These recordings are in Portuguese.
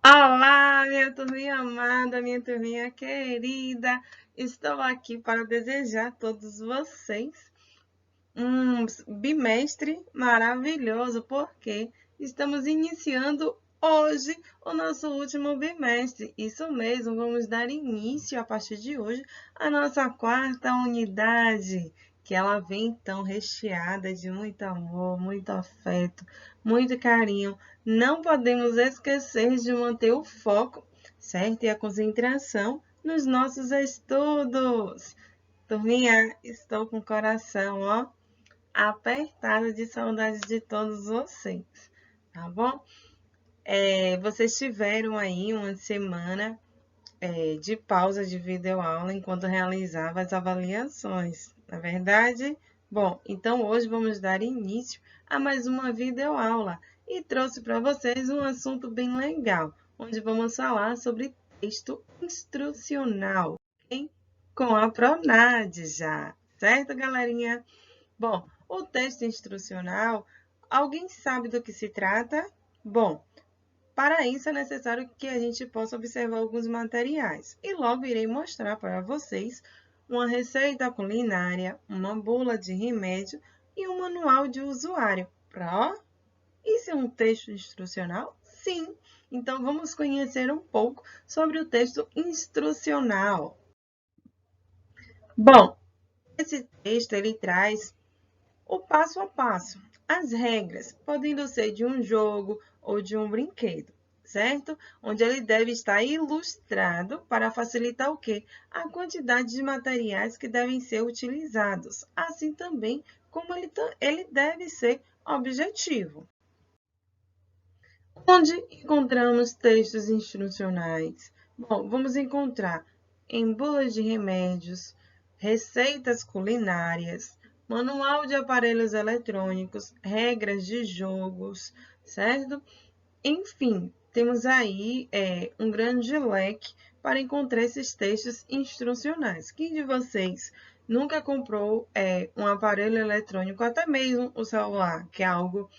Olá, minha turminha amada, minha turminha querida. Estou aqui para desejar a todos vocês um bimestre maravilhoso, porque estamos iniciando hoje o nosso último bimestre. Isso mesmo, vamos dar início a partir de hoje à nossa quarta unidade, que ela vem então recheada de muito amor, muito afeto, muito carinho. Não podemos esquecer de manter o foco, certo? E a concentração nos nossos estudos. Turminha, estou com o coração, ó, apertada de saudade de todos vocês, tá bom? Vocês tiveram aí uma semana de pausa de videoaula enquanto realizava as avaliações, na verdade? Bom, então hoje vamos dar início a mais uma videoaula e trouxe para vocês um assunto bem legal, onde vamos falar sobre texto instrucional, ok? Com a Pronad já, certo, galerinha? Bom, o texto instrucional, alguém sabe do que se trata? Bom, para isso é necessário que a gente possa observar alguns materiais e logo irei mostrar para vocês uma receita culinária, uma bula de remédio e um manual de usuário. Isso é um texto instrucional? Sim! Então vamos conhecer um pouco sobre o texto instrucional. Bom, esse texto ele traz o passo a passo. As regras, podendo ser de um jogo ou de um brinquedo, certo? Onde ele deve estar ilustrado para facilitar o quê? A quantidade de materiais que devem ser utilizados, assim também como ele deve ser objetivo. Onde encontramos textos instrucionais? Bom, vamos encontrar em bulas de remédios, receitas culinárias, manual de aparelhos eletrônicos, regras de jogos, certo? Enfim, temos aí um grande leque para encontrar esses textos instrucionais. Quem de vocês nunca comprou um aparelho eletrônico, até mesmo o celular, que é algo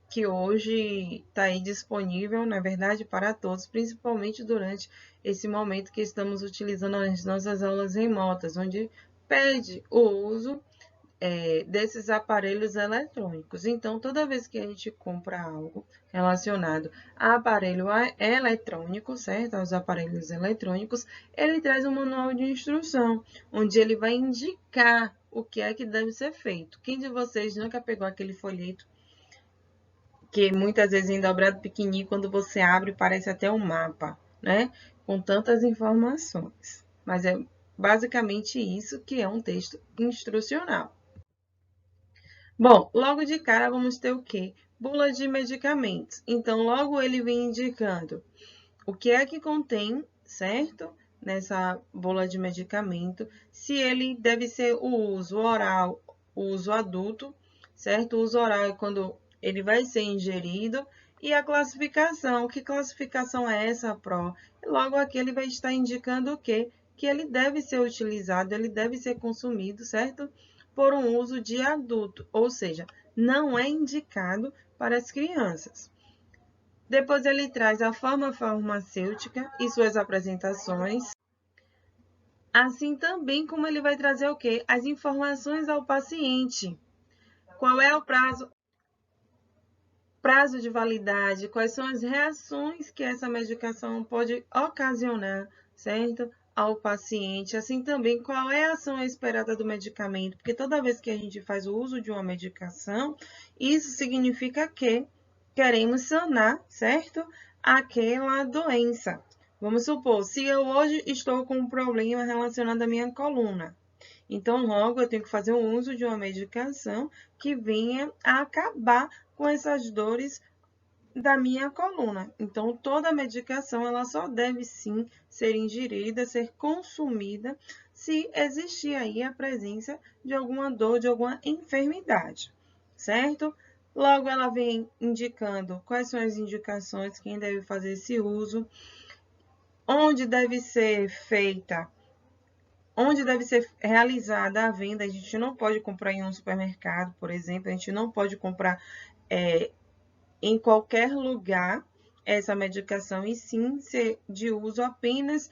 que hoje está aí disponível, na verdade, para todos, principalmente durante esse momento que estamos utilizando as nossas aulas remotas, onde pede o uso desses aparelhos eletrônicos. Então, toda vez que a gente compra algo relacionado a aparelho eletrônico, certo? Aos aparelhos eletrônicos, ele traz um manual de instrução, onde ele vai indicar o que é que deve ser feito. Quem de vocês nunca pegou aquele folheto que muitas vezes em dobrado pequenininho, quando você abre, parece até um mapa, né? Com tantas informações. Mas é basicamente isso que é um texto instrucional. Bom, logo de cara vamos ter o quê? Bula de medicamentos. Então, logo ele vem indicando o que é que contém, certo? Nessa bula de medicamento, se ele deve ser o uso oral, o uso adulto, certo? O uso oral é quando ele vai ser ingerido. E a classificação, que classificação é essa, Pro? Logo aqui ele vai estar indicando o quê? Que ele deve ser utilizado, ele deve ser consumido, certo? Por um uso de adulto, ou seja, não é indicado para as crianças. Depois ele traz a forma farmacêutica e suas apresentações, assim também como ele vai trazer o quê? As informações ao paciente. Qual é o prazo de validade, quais são as reações que essa medicação pode ocasionar, certo? Ao paciente, assim também qual é a ação esperada do medicamento, porque toda vez que a gente faz o uso de uma medicação, isso significa que queremos sanar, certo? Aquela doença. Vamos supor, se eu hoje estou com um problema relacionado à minha coluna, então logo eu tenho que fazer o uso de uma medicação que venha a acabar com essas dores da minha coluna. Então, toda medicação ela só deve sim ser ingerida, ser consumida, se existir aí a presença de alguma dor, de alguma enfermidade, certo? Logo, ela vem indicando quais são as indicações, quem deve fazer esse uso, onde deve ser feita, onde deve ser realizada a venda. A gente não pode comprar em um supermercado, por exemplo, a gente não pode comprar em qualquer lugar, essa medicação e sim ser de uso apenas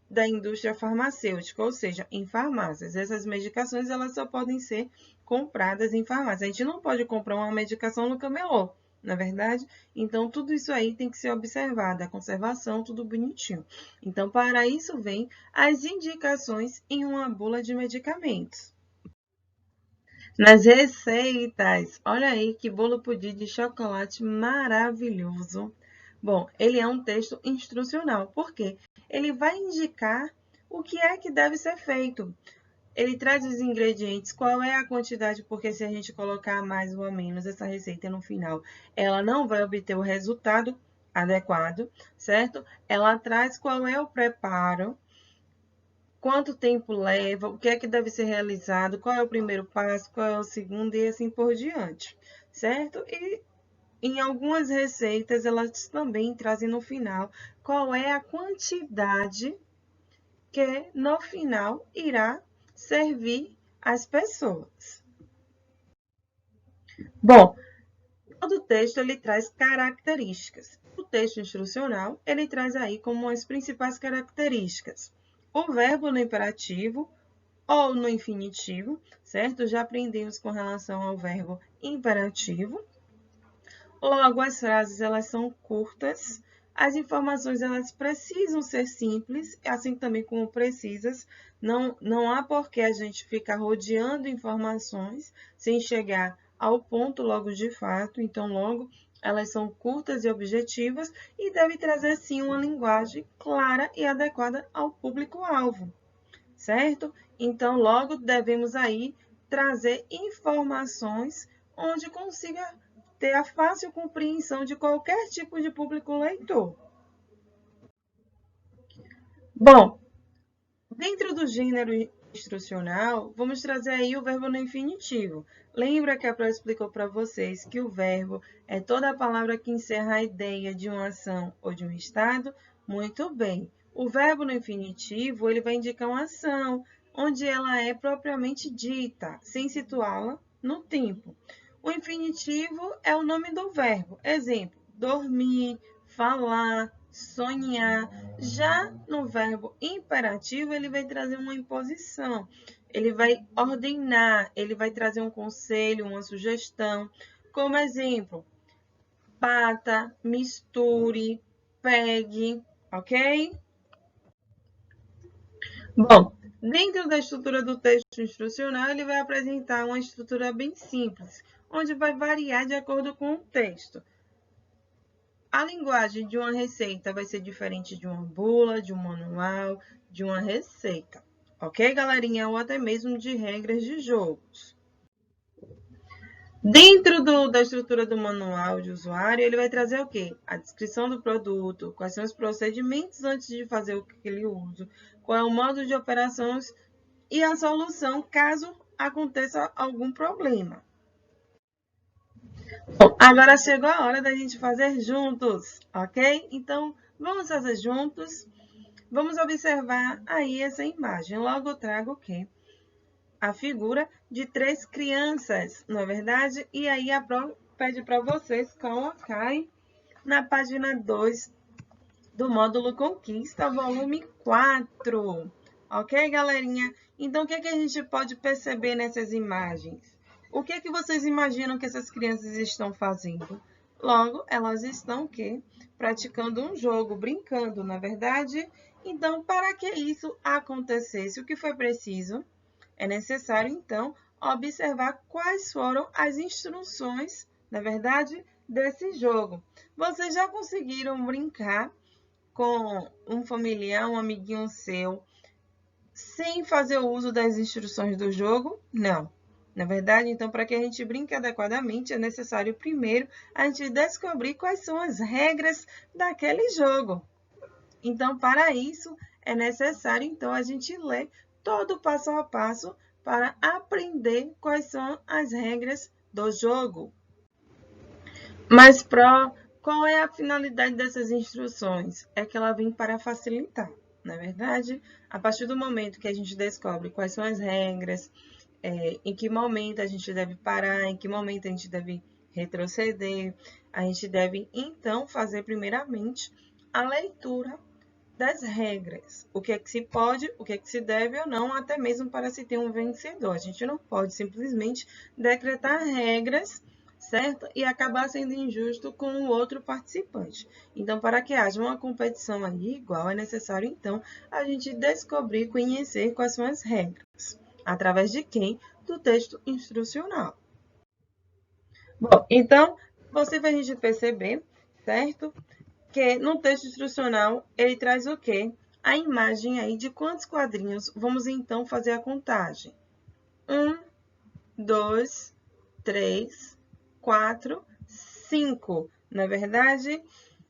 da indústria farmacêutica, ou seja, em farmácias. Essas medicações elas só podem ser compradas em farmácia. A gente não pode comprar uma medicação no camelô, na verdade. Então, tudo isso aí tem que ser observado, a conservação, tudo bonitinho. Então, para isso vem as indicações em uma bula de medicamentos. Nas receitas, olha aí que bolo pudim de chocolate maravilhoso. Bom, ele é um texto instrucional, porque ele vai indicar o que é que deve ser feito. Ele traz os ingredientes, qual é a quantidade, porque se a gente colocar mais ou menos essa receita no final, ela não vai obter o resultado adequado, certo? Ela traz qual é o preparo, quanto tempo leva, o que é que deve ser realizado, qual é o primeiro passo, qual é o segundo e assim por diante, certo? E em algumas receitas, elas também trazem no final qual é a quantidade que no final irá servir às pessoas. Bom, todo texto ele traz características. O texto instrucional, ele traz aí como as principais características. O verbo no imperativo ou no infinitivo, certo? Já aprendemos com relação ao verbo imperativo. Logo, as frases elas são curtas, as informações elas precisam ser simples, assim também como precisas. Não há por que a gente ficar rodeando informações sem chegar ao ponto logo de fato. Então, logo, elas são curtas e objetivas e devem trazer, sim, uma linguagem clara e adequada ao público-alvo, certo? Então, logo, devemos aí trazer informações onde consiga ter a fácil compreensão de qualquer tipo de público leitor. Bom, dentro do gênero instrucional, vamos trazer aí o verbo no infinitivo. Lembra que a Pro explicou para vocês que o verbo é toda a palavra que encerra a ideia de uma ação ou de um estado? Muito bem. O verbo no infinitivo, ele vai indicar uma ação, onde ela é propriamente dita, sem situá-la no tempo. O infinitivo é o nome do verbo. Exemplo, dormir, falar, sonhar. Já no verbo imperativo, ele vai trazer uma imposição. Ele vai ordenar, ele vai trazer um conselho, uma sugestão. Como exemplo, bata, misture, pegue, ok? Bom, dentro da estrutura do texto instrucional, ele vai apresentar uma estrutura bem simples, onde vai variar de acordo com o texto. A linguagem de uma receita vai ser diferente de uma bula, de um manual, de uma receita. Ok, galerinha? Ou até mesmo de regras de jogos. Dentro da estrutura do manual de usuário, ele vai trazer o quê? A descrição do produto, quais são os procedimentos antes de fazer aquele uso, qual é o modo de operações e a solução caso aconteça algum problema. Bom, agora chegou a hora da gente fazer juntos, ok? Então, vamos fazer juntos. Vamos observar aí essa imagem. Logo eu trago o quê? A figura de 3 crianças, não é verdade? E aí a Pro pede para vocês colocarem na página 2 do módulo Conquista, volume 4. Ok, galerinha? Então, o que é que a gente pode perceber nessas imagens? O que é que vocês imaginam que essas crianças estão fazendo? Logo, elas estão o quê? Praticando um jogo, brincando, na verdade? Então, para que isso acontecesse, o que foi preciso? É necessário, então, observar quais foram as instruções, na verdade, desse jogo. Vocês já conseguiram brincar com um familiar, um amiguinho seu, sem fazer o uso das instruções do jogo? Não. Na verdade, então, para que a gente brinque adequadamente, é necessário primeiro a gente descobrir quais são as regras daquele jogo. Então, para isso, é necessário, então, a gente ler todo o passo a passo para aprender quais são as regras do jogo. Mas, qual é a finalidade dessas instruções? É que ela vem para facilitar, na verdade? A partir do momento que a gente descobre quais são as regras, em que momento a gente deve parar, em que momento a gente deve retroceder, A gente deve, então, fazer primeiramente a leitura das regras. O que é que se pode, o que é que se deve ou não, até mesmo para se ter um vencedor. A gente não pode simplesmente decretar regras, certo? E acabar sendo injusto com o outro participante. Então, para que haja uma competição aí igual, é necessário, então, a gente descobrir, conhecer quais são as regras. Através de quem? Do texto instrucional. Bom, então, você vai a gente perceber, certo? Que no texto instrucional, ele traz o quê? A imagem aí de quantos quadrinhos. Vamos, então, fazer a contagem. 1, 2, 3, 4, 5, não é verdade?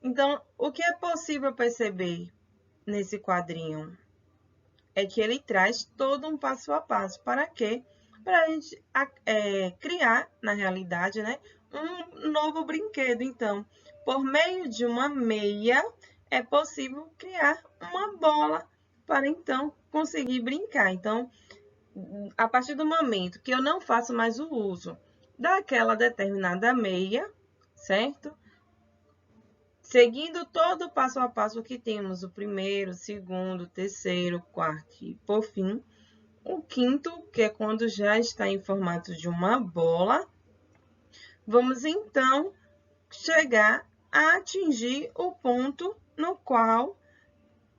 Então, o que é possível perceber nesse quadrinho? É que ele traz todo um passo a passo. Para quê? Para a gente criar, na realidade, né, um novo brinquedo. Então, por meio de uma meia, é possível criar uma bola para, então, conseguir brincar. Então, a partir do momento que eu não faço mais o uso daquela determinada meia, certo? Seguindo todo o passo a passo que temos, o primeiro, segundo, terceiro, quarto e, por fim, o quinto, que é quando já está em formato de uma bola, vamos então chegar a atingir o ponto no qual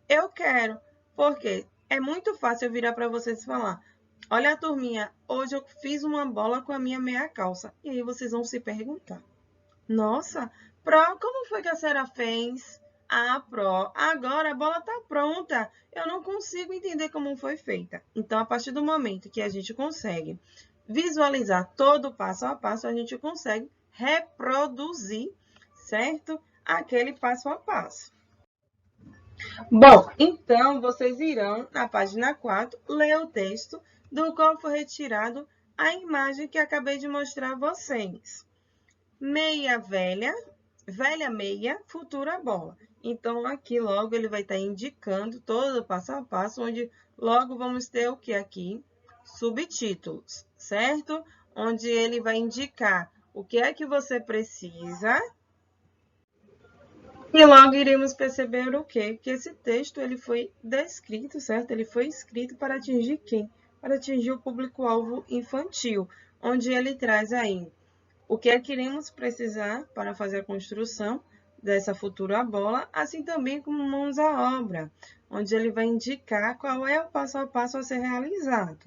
eu quero. Porque é muito fácil eu virar para vocês e falar: olha, turminha, hoje eu fiz uma bola com a minha meia calça. E aí vocês vão se perguntar: nossa, Pro, como foi que a senhora fez? Ah, Pro, agora a bola está pronta. Eu não consigo entender como foi feita. Então, a partir do momento que a gente consegue visualizar todo o passo a passo, a gente consegue reproduzir, certo? Aquele passo a passo. Bom, então vocês irão, na página 4, ler o texto do qual foi retirado a imagem que acabei de mostrar a vocês. Meia velha, velha meia, futura bola. Então, aqui logo ele vai estar indicando todo o passo a passo, onde logo vamos ter o que aqui? Subtítulos, certo? Onde ele vai indicar o que é que você precisa. E logo iremos perceber o quê? Que esse texto ele foi descrito, certo? Ele foi escrito para atingir quem? Para atingir o público-alvo infantil, onde ele traz aí o que é que iremos precisar para fazer a construção dessa futura bola, assim também como mãos à obra, onde ele vai indicar qual é o passo a passo a ser realizado.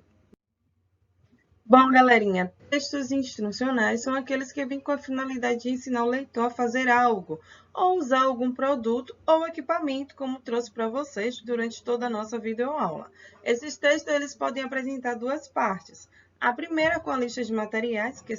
Bom, galerinha, textos instrucionais são aqueles que vêm com a finalidade de ensinar o leitor a fazer algo, ou usar algum produto ou equipamento, como trouxe para vocês durante toda a nossa videoaula. Esses textos eles podem apresentar duas partes. A primeira com a lista de materiais que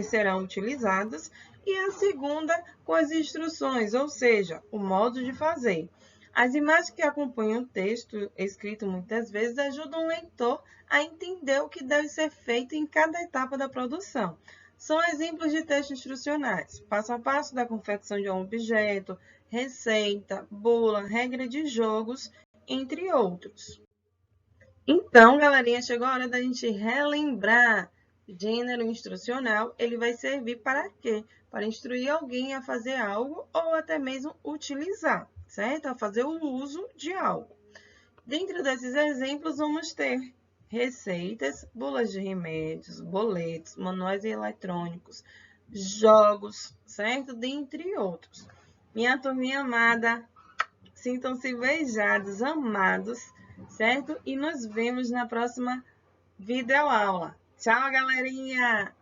serão utilizados, e a segunda com as instruções, ou seja, o modo de fazer. As imagens que acompanham o texto escrito muitas vezes ajudam o leitor a entender o que deve ser feito em cada etapa da produção. São exemplos de textos instrucionais, passo a passo da confecção de um objeto, receita, bula, regra de jogos, entre outros. Então, galerinha, chegou a hora da gente relembrar. Gênero instrucional, ele vai servir para quê? Para instruir alguém a fazer algo ou até mesmo utilizar, certo? A fazer o uso de algo. Dentro desses exemplos, vamos ter receitas, bulas de remédios, boletos, manuais eletrônicos, jogos, certo? Dentre outros. Minha turminha amada, sintam-se beijados, amados, certo? E nos vemos na próxima videoaula. Tchau, galerinha!